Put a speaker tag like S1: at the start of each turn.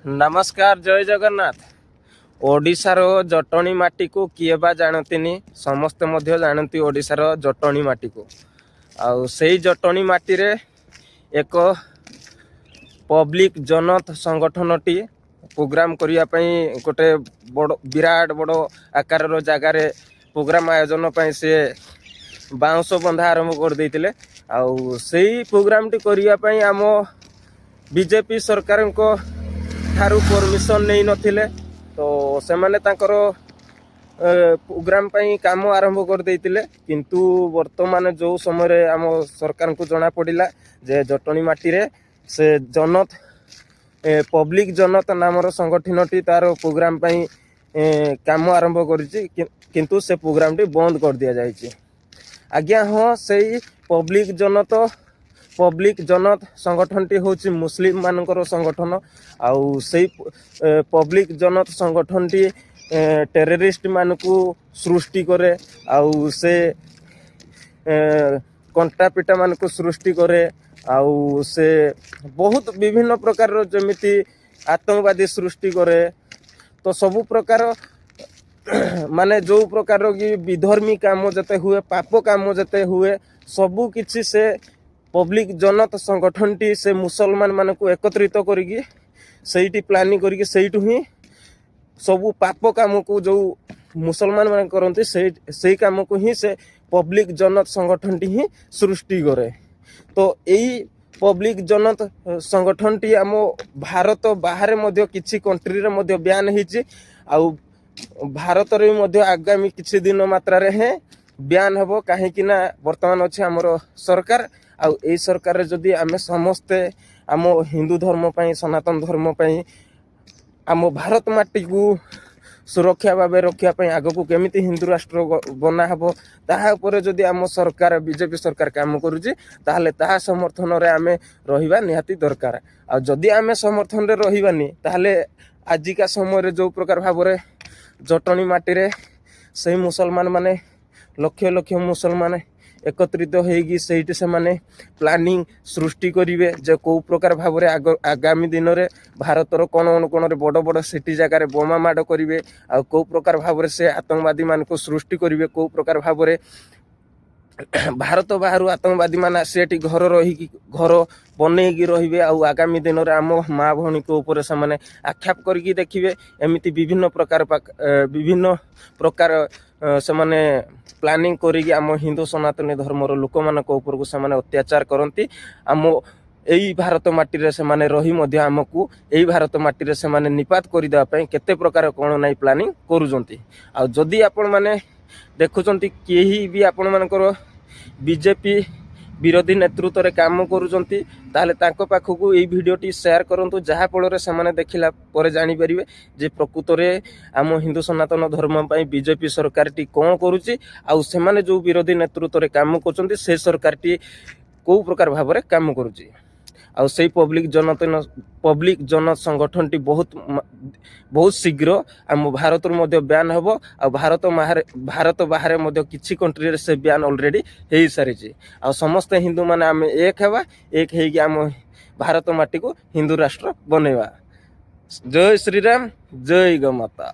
S1: नमस्कार जय जगन्नाथ। ओडिशार जटणी माटी को किए बा जानतीनी समस्ते मध्य जानती ओडिशार जटणी माटी को आउ से जटणी माटी रे एक पब्लिक जनत संगठन टी प्रोग्राम करिया पई गोटे बड़ विराट बड़ आकार जगार प्रोग्राम आयोजन पई से बाउंस बंधा आरंभ कर देइतिले। आउ सेही प्रोग्राम टी करिया पई आम बीजेपी सरकार को ठारू परमिशन नहीं नथिले तो से माने तांकर प्रोग्राम पई काम आरंभ कर देइतिले। किंतु वर्तमान जो समय आम सरकार को जना पड़िला जे जटणी माटी रे से जनत पब्लिक जनत नामर संगठनटी तार प्रोग्राम पई काम आरंभ करिछि किंतु से प्रोग्राम टी बंद कर दिया जाइछि। आज्ञा हाँ से पब्लिक जनत संगठन टी हूँ मुस्लिम मानकर संगठन आउ से पब्लिक जनत संगठन टी टेररिस्ट मान को सृष्टि करे आउ से कंटा पिटा मान को सृष्टि करे आउ से बहुत विभिन्न प्रकार जमिति आतंकवादी सृष्टि करे। तो सबु प्रकार माने जो प्रकार की विधर्मी काम जते हुए पाप काम जते हुए सबु किछि से पब्लिक जनत संगठन टी से मुसलमान मान को एकत्रित करिकी सेठी प्लानिंग करिकी सेठु ही सबु पाप काम को जो मुसलमान मान करंती से काम को ही से पब्लिक जनत संगठन टी ही सृष्टि करे। तो यही पब्लिक जनत संगठन टी आम भारत बाहर मध्य किछि कंट्री रे मध्य ब्यान हिछि आउ भारत रे मध्य आगामी किछि दिन मात्रा रे है ब्यान हबो काहेकि ना वर्तमान अछि हमर सरकार आउ ए सरकार रे जदि आमे समस्ते आम हिंदू धर्म पई सनातन धर्म पई आम भारत माटी को सुरक्षा भाव रखा आग को केमिति हिंदू राष्ट्र बना हबो ताहा उपरे जदि आम सरकार बीजेपी सरकार काम करुछि ताहले ताहा समर्थन रे आमे रहिबा निहाती दरकार। आ जदि आमे समर्थन रे रहिबानी ताहले आजिका समय रे जो प्रकार भाव रे जटणी माटी रे से मुसलमान माने लक्ष लक्ष मुसलमान एकत्रित होगी सेठी से माने प्लानिंग सृष्टि करिवे जे को प्रकार भाव रे आगामी दिन रे भारतर कोन कोन रे बड़ बड़ सिटी जगह रे बोमा माड करिवे आ को प्रकार भाव रे से आतंकवादी मान को सृष्टि करिवे को प्रकार भाव रे भारत बाहर आतंकवादी मान आसी घर रही घर बनईकी रहिबे आउ आगामी दिन रे आम माँ भौणी को ऊपर से माने आक्षेप करके देखिए एमिति विभिन्न प्रकार से माने प्लानिंग करिकी आम हिंदू सनातनी धर्मर लोक मान को ऊपर को से माने अत्याचार करती आम यही भारत माटी रे से माने रही मध्य आमको यही भारत माटी रे से माने निपात करदेवा पई केते प्रकार कोन नाई प्लानिंग करूजंती। आ जदि आपण माने देखुचंती केही भी आपण मानकर बीजेपी विरोधी नेतृत्व रे काम करूचंती ताहले तांको पाखकू एई भिडियोटी शेयर करंतु जहा फଳରେ ସେମାନେ ଦେଖିଲା ପରେ ଜାଣି परिबे जे प्रकृत रे आम हिंदू सनातन धर्म पई बीजेपी सरकार टी कोन करूची आ सेमाने जो विरोधी नेतृत्व रे काम करचंती से सरकार टी को प्रकार भाव रे काम करूची। आ से पब्लिक जनत संगठन टी बहुत शीघ्र आम भारत मध्य ब्यान हबो आ भारत बाहर मध्य किछि कंट्री रे से ब्यान ऑलरेडी हेई सारिछि। आ समस्त हिंदू माने आम एक हेबा एक हेगी आम भारत माटी को हिंदू राष्ट्र बनेवा। जय श्री राम जय गौ माता।